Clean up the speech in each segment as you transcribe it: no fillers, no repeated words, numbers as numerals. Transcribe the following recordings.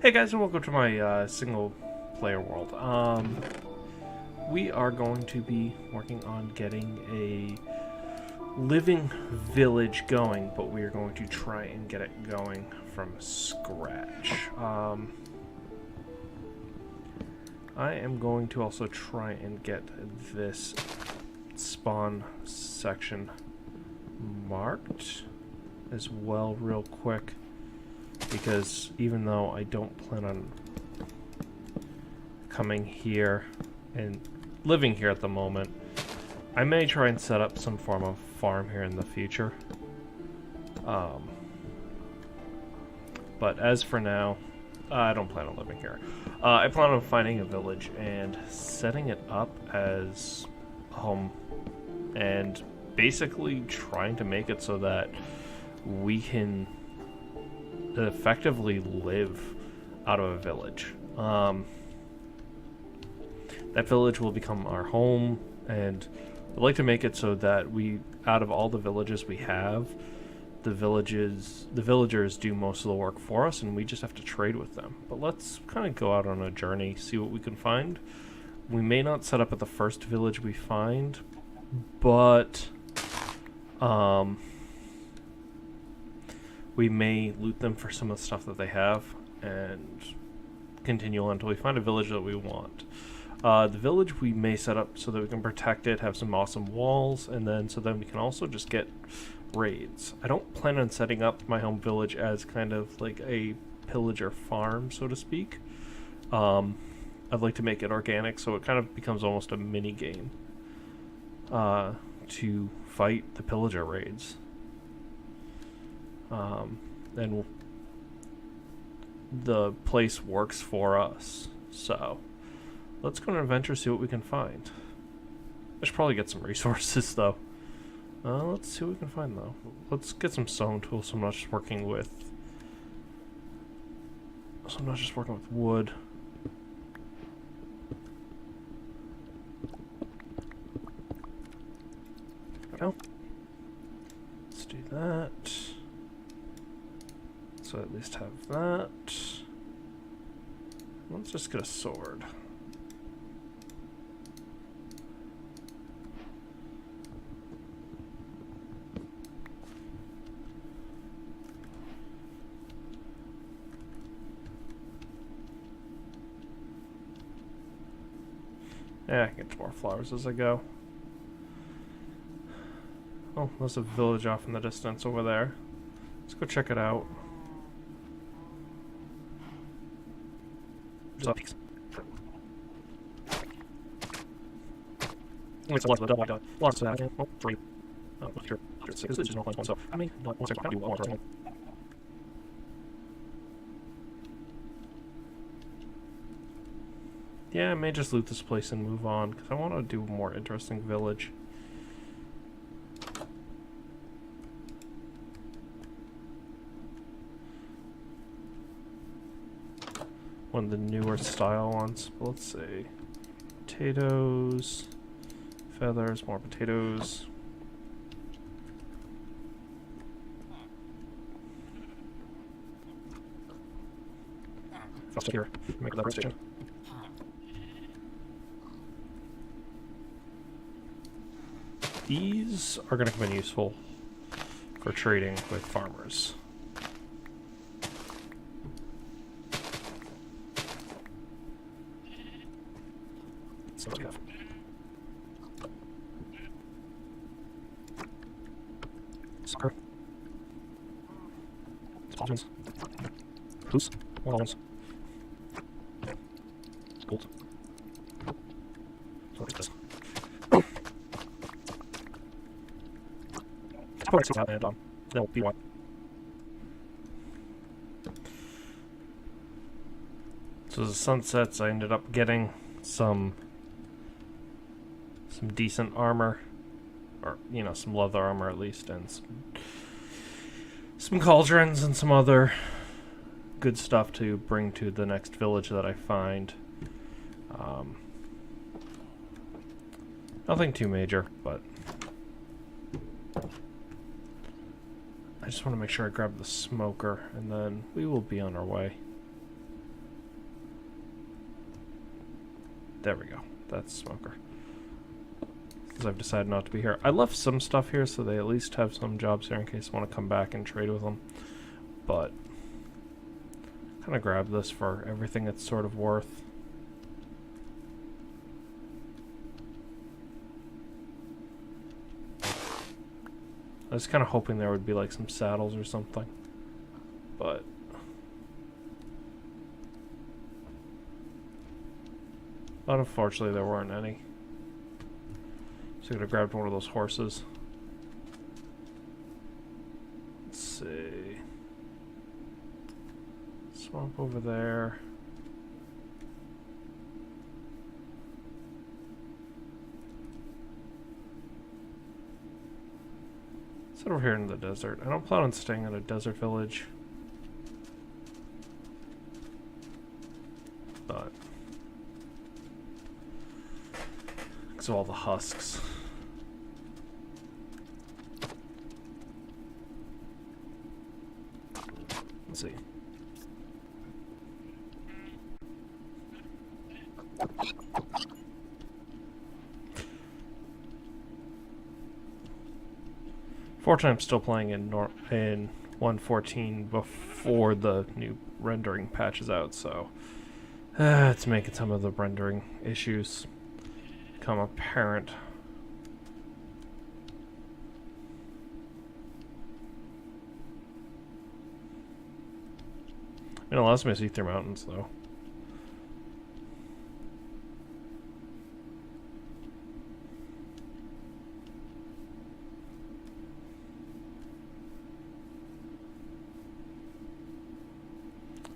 Hey guys, and welcome to my single player world. We are going to be working on getting a living village going, but we are going to try and get it going from scratch. I am going to also try and get this spawn section marked as well real quick, because even though I don't plan on coming here and living here at the moment, I may try and set up some form of farm here in the future. But as for now, I don't plan on living here. I plan on finding a village and setting it up as home, and basically trying to make it so that we can effectively live out of a village. That village will become our home, and I'd like to make it so that we, out of all the villages we have, the villagers do most of the work for us, and we just have to trade with them. But let's kind of go out on a journey, see what we can find. We may not set up at the first village we find, but we may loot them for some of the stuff that they have and continue on until we find a village that we want. The village we may set up so that we can protect it, have some awesome walls, and then so then we can also just get raids. I don't plan on setting up my home village as kind of like a pillager farm, so to speak. I'd like to make it organic, so it kind of becomes almost a mini game to fight the pillager raids. And the place works for us, so let's go on an adventure, see what we can find. I should probably get some resources though. Let's see what we can find though. Let's get some sewing tools so I'm not just working with wood. There we go. Let's do that. So at least have that. Let's just get a sword. Yeah, I can get more flowers as I go. Oh, there's a village off in the distance over there. Let's go check it out. Yeah, I may just loot this place and move on, because I want to do a more interesting village. One of the newer style ones. But let's see. Potatoes, feathers, more potatoes. I'll stick here. Make that station. These are going to come in useful for trading with farmers. So what do we have? Soccer. Explosions. Boots. More ones. Gold. So what is this? And they'll be one. So as the sun sets, I ended up getting some decent armor, or you know, some leather armor at least, and some cauldrons and some other good stuff to bring to the next village that I find. Nothing too major, but I just want to make sure I grab the smoker, and then we will be on our way. There we go. That's Smoker. Because I've decided not to be here. I left some stuff here so they at least have some jobs here in case I want to come back and trade with them. But kind of grab this for everything it's sort of worth. I was kind of hoping there would be like some saddles or something. But unfortunately there weren't any. So I could have grabbed one of those horses. Let's see. Swamp over there. Let's head over here in the desert. I don't plan on staying in a desert village. But because of all the husks. Let's see. Fortunately, I'm still playing in 1.14 before the new rendering patch is out, so it's making some of the rendering issues become apparent. It allows me to see through mountains, though.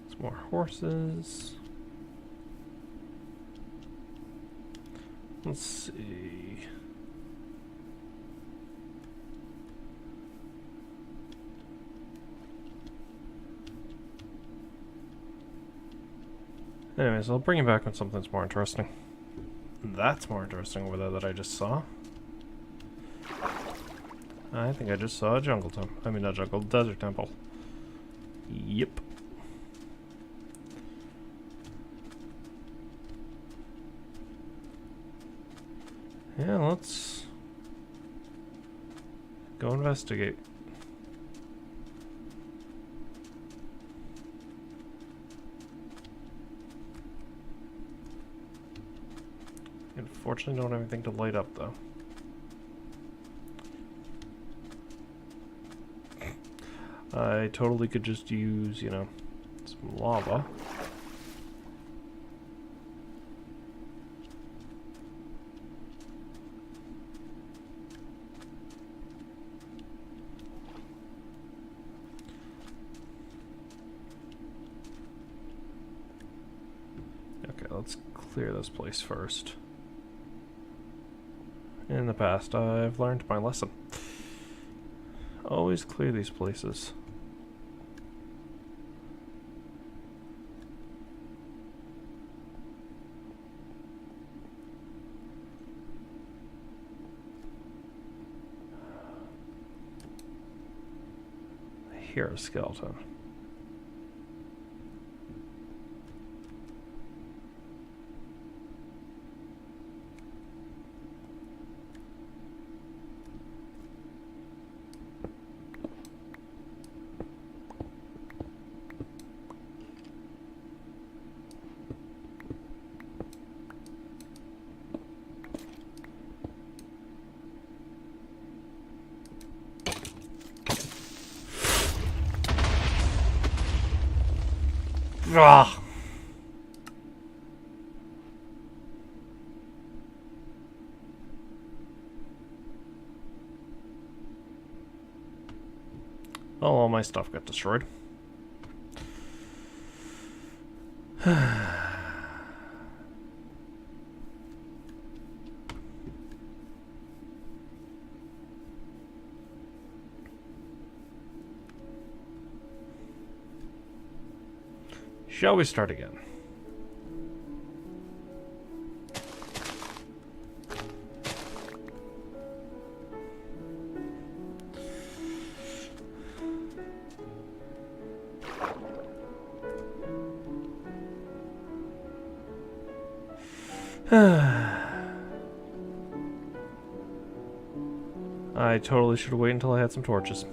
Some more horses. Let's see. Anyways, I'll bring you back when something's more interesting. That's more interesting over there that I just saw. I think I just saw a jungle temple. I mean, not jungle, desert temple. Yep. Yeah, let's go investigate. Unfortunately, don't have anything to light up, though. I totally could just use, you know, some lava. Okay, let's clear this place first. In the past, I've learned my lesson. Always clear these places. I hear a skeleton. Ah. Oh, all my stuff got destroyed. Shall we start again? I totally should have waited until I had some torches.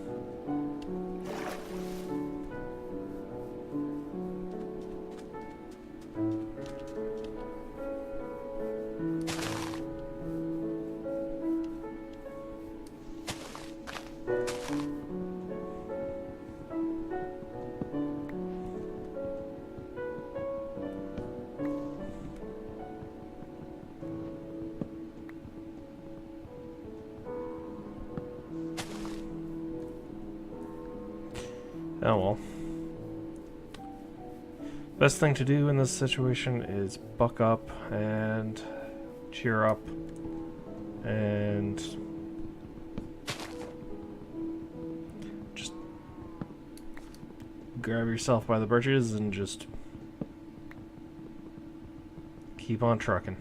Oh well. Best thing to do in this situation is buck up and cheer up and just grab yourself by the britches and just keep on trucking.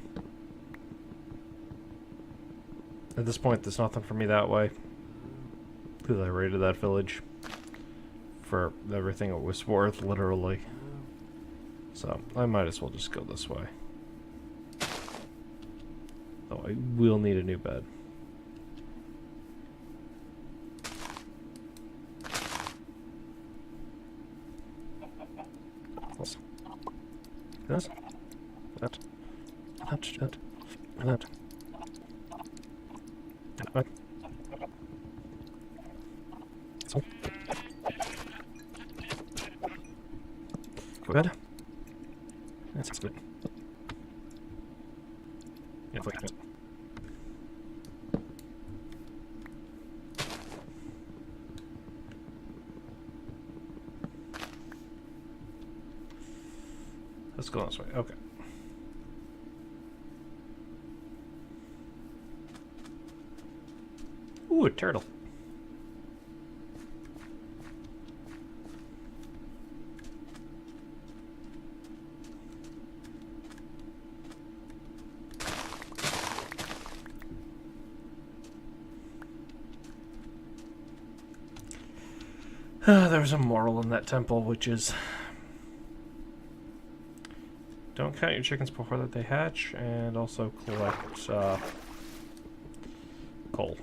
At this point, there's nothing for me that way because I raided that village for everything it was worth, literally. So, I might as well just go this way. Though I will need a new bed. This. That. That. Right. So. Good. That's good. Yeah, like that. Let's go this way. Okay. Ooh, a turtle. There's a moral in that temple, which is don't count your chickens before that they hatch, and also collect coal.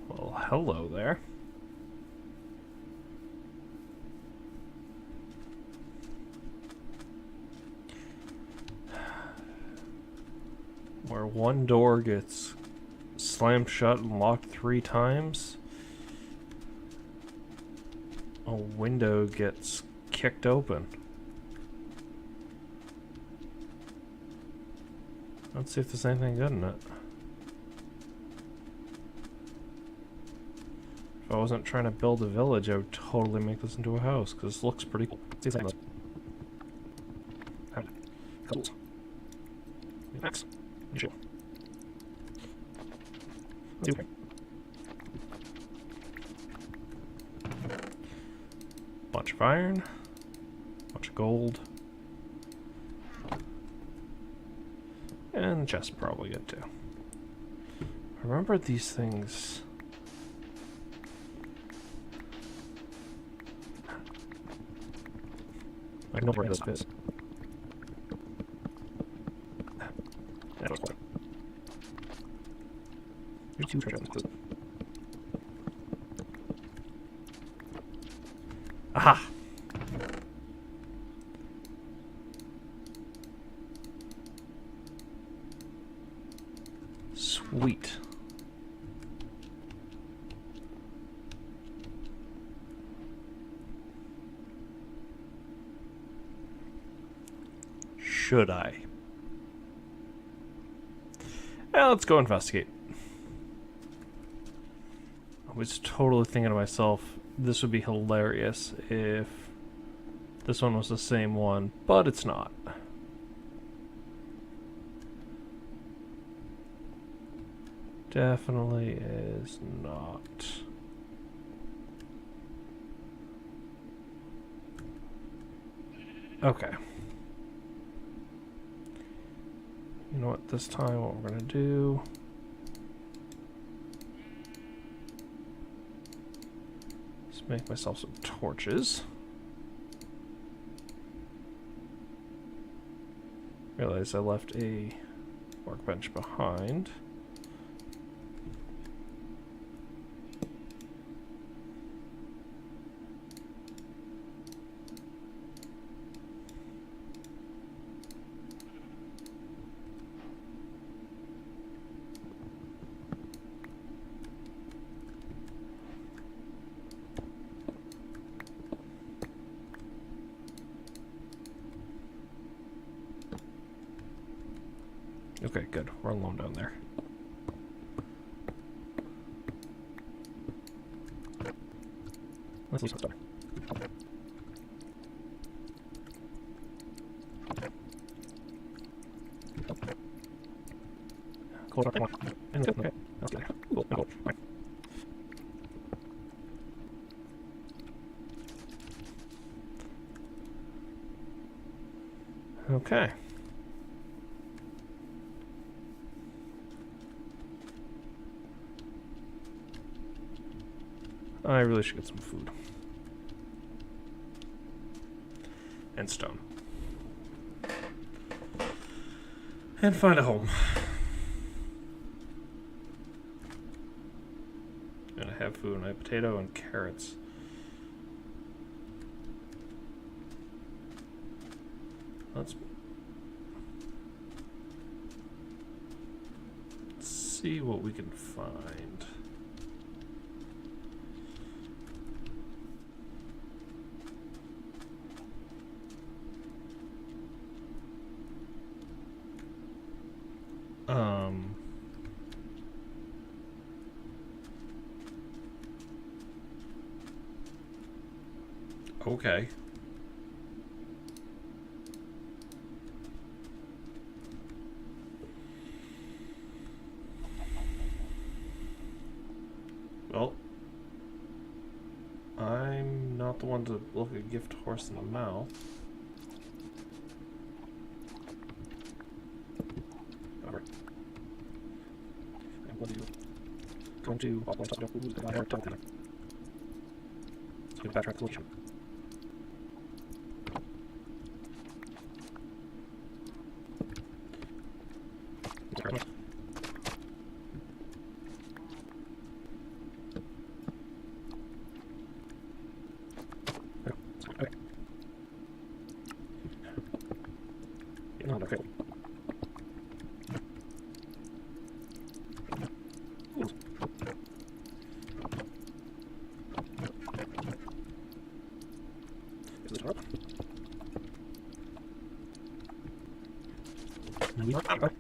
Well, hello there. Where one door gets slammed shut and locked 3 times, a window gets kicked open. Let's see if there's anything good in it. If I wasn't trying to build a village, I would totally make this into a house, because this looks pretty cool. See things. Cool. Next. Sure. Okay. Bunch of iron, bunch of gold, and the chest probably good too. Remember these things. I know where this is. That was quick. Here's 2 treasure chests. Aha! Sweet. Should I? Let's go investigate. I was totally thinking to myself, this would be hilarious if this one was the same one, but it's not. Definitely is not. Okay. You know what, this time what we're gonna do Make myself some torches. Realize I left a workbench behind. Okay, good. We're alone down there. Let's leave some stuff. Close our one. And let's go. Okay. Let's get there. Cool. Cool. Fine. Okay. I really should get some food. And stone. And find a home. And I have food, and I have potato and carrots. Let's see what we can find. Okay. Well, I'm not the one to look a gift horse in the mouth. Over. And what are you going to walk on top of the guy or top dinner? Let's go backtrack the solution. Okay. Is this up? No, we are out.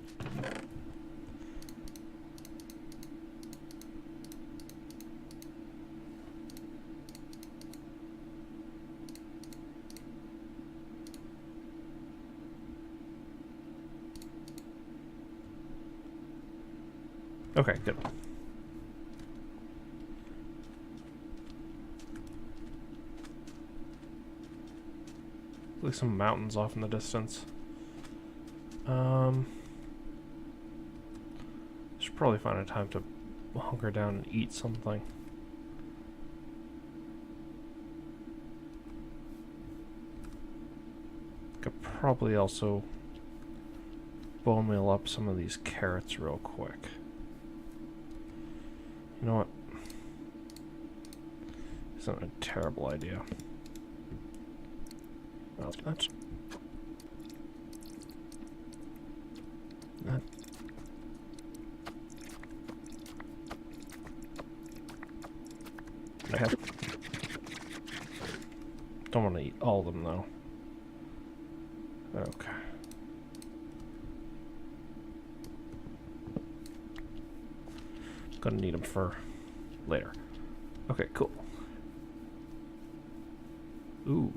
Okay, good. Like some mountains off in the distance. Should probably find a time to hunker down and eat something. Could probably also bone meal up some of these carrots real quick. You know what? Isn't a terrible idea. Well, that's that. I have. Don't want to eat all of them though. Okay. Gonna need them for later. Okay, cool. Ooh.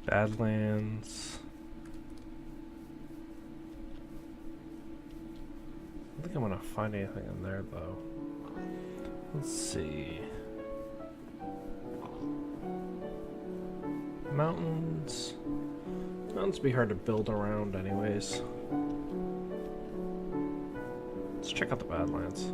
Badlands. I don't think I'm gonna find anything in there though. Let's see. Mountains. Mountains be hard to build around anyways. Let's check out the Badlands.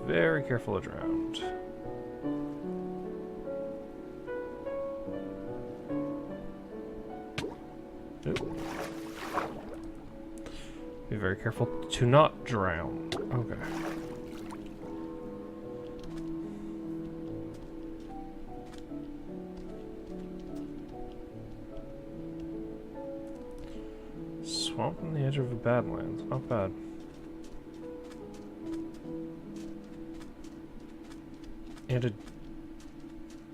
Very careful to drown. Nope. Be very careful to not drown. Okay. Swamp on the edge of a badlands. Not bad. And a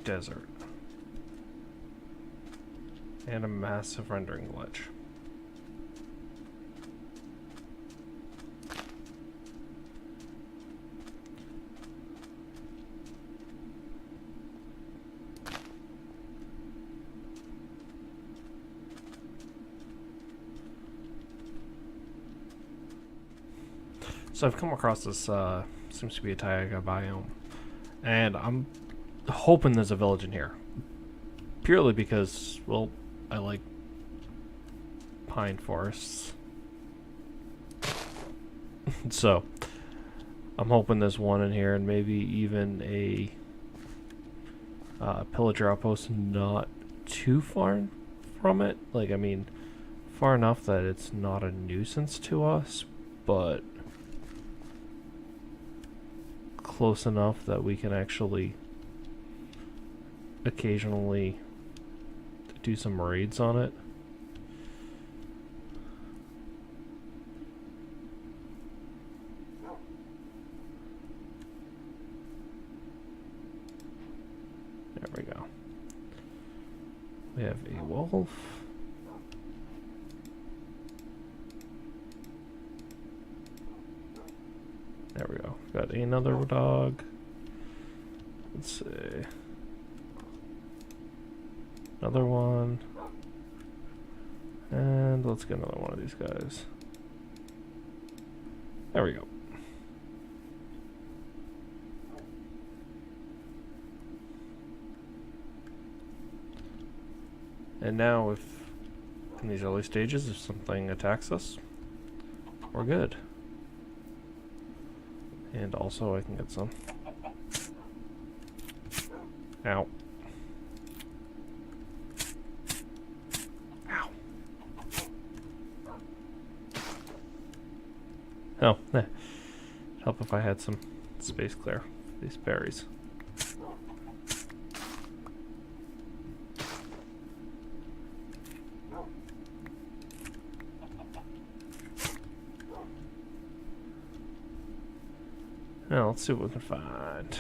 desert. And a massive rendering glitch. So I've come across this, seems to be a taiga biome. And I'm hoping there's a village in here. Purely because, well, I like pine forests. So, I'm hoping there's one in here and maybe even a pillager outpost not too far from it. Like, I mean, far enough that it's not a nuisance to us, but close enough that we can actually occasionally do some raids on it. There we go. We have a wolf. There we go. Got another dog. Let's see. Another one. And let's get another one of these guys. There we go. And now if in these early stages if something attacks us, we're good. And also I can get some. Ow. Ow. Oh, help if I had some space clear. These berries. Now let's see what we can find.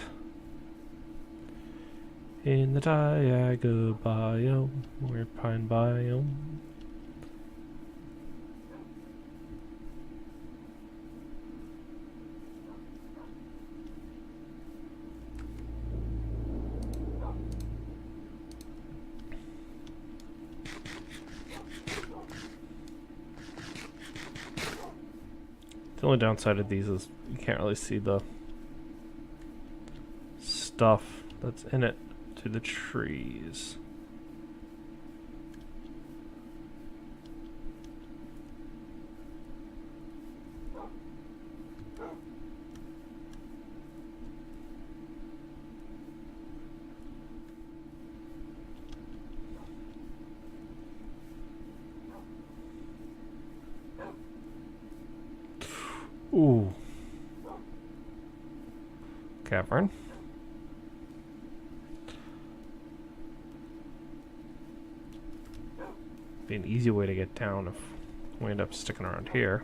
In the taiga biome, or pine biome. The only downside of these is you can't really see the stuff that's in it to the trees. Ooh. Cavern. Be an easy way to get down if we end up sticking around here.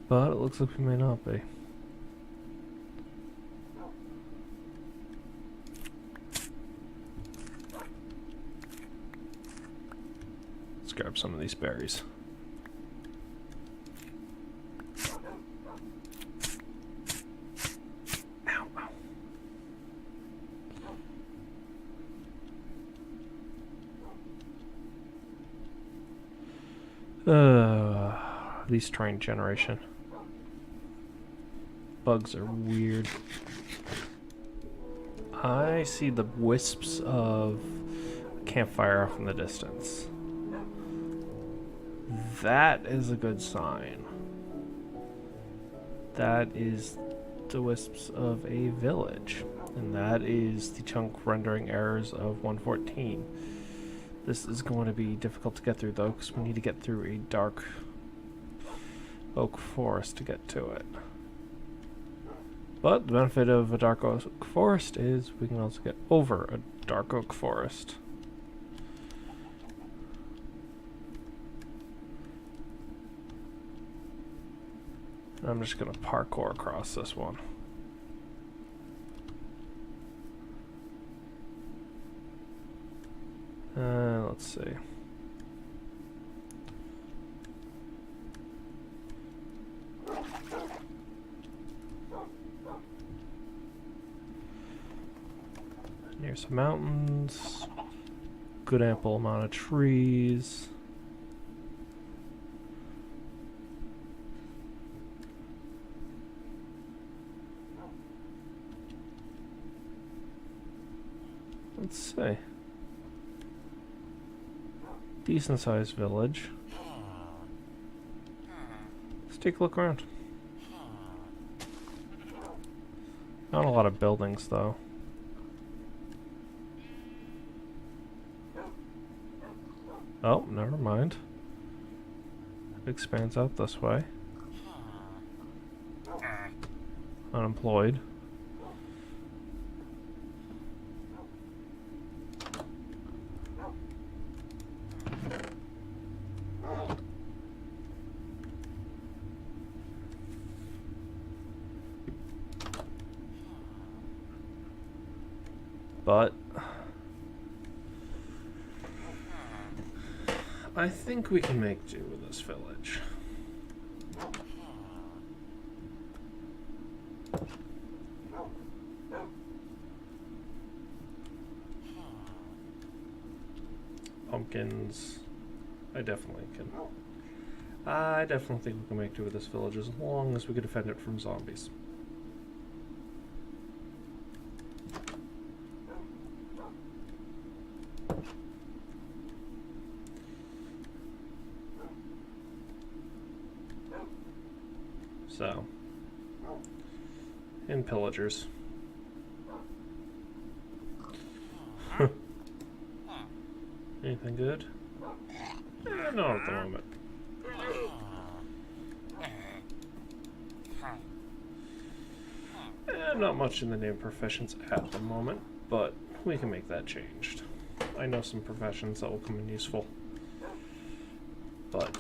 But it looks like we may not be. grab some of these berries. Ow, ow. These train generation. Bugs are weird. I see the wisps of a campfire off in the distance. That is a good sign. That is the wisps of a village. And that is the chunk rendering errors of 114. This is going to be difficult to get through though, because we need to get through a dark oak forest to get to it. But the benefit of a dark oak forest is we can also get over a dark oak forest. I'm just going to parkour across this one. Let's see. Near some mountains, good ample amount of trees. Let's see. Decent sized village. Let's take a look around. Not a lot of buildings though. Oh, never mind. It expands out this way. Unemployed. But I think we can make do with this village. Pumpkins. I definitely think we can make do with this village as long as we can defend it from zombies. So, and pillagers. Anything good? Not at the moment. Not much in the name of professions at the moment, but we can make that changed. I know some professions that will come in useful, but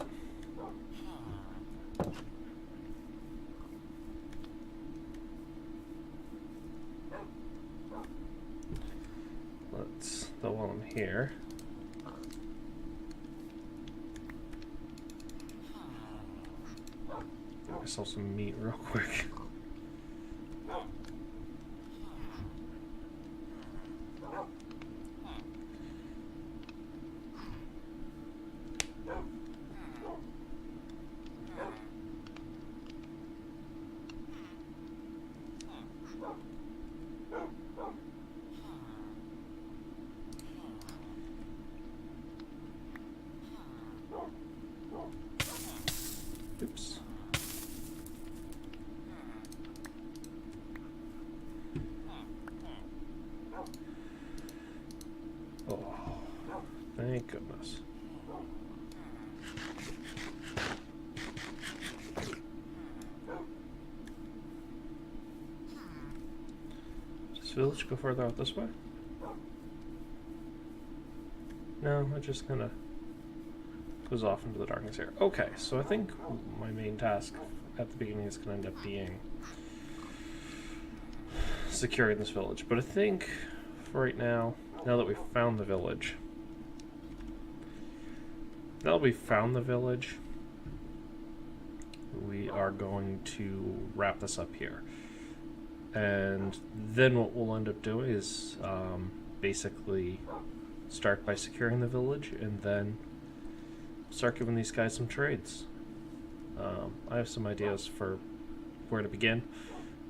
while I'm here, get myself some meat real quick. Oops. Oh, thank goodness. Does this village go further out this way? No, it just kind of goes off into the darkness here. Okay, so I think my main task at the beginning is going to end up being securing this village. But I think for right now, now that we've found the village, now that we've found the village, we are going to wrap this up here. And then what we'll end up doing is basically start by securing the village and then start giving these guys some trades. I have some ideas for where to begin,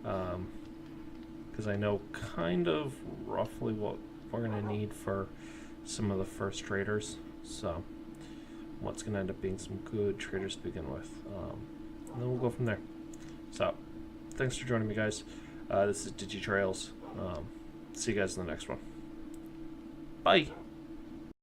because I know kind of roughly what we're going to need for some of the first traders. So what's going to end up being some good traders to begin with. And then we'll go from there. So thanks for joining me, guys. This is Digitrailz. See you guys in the next one. Bye.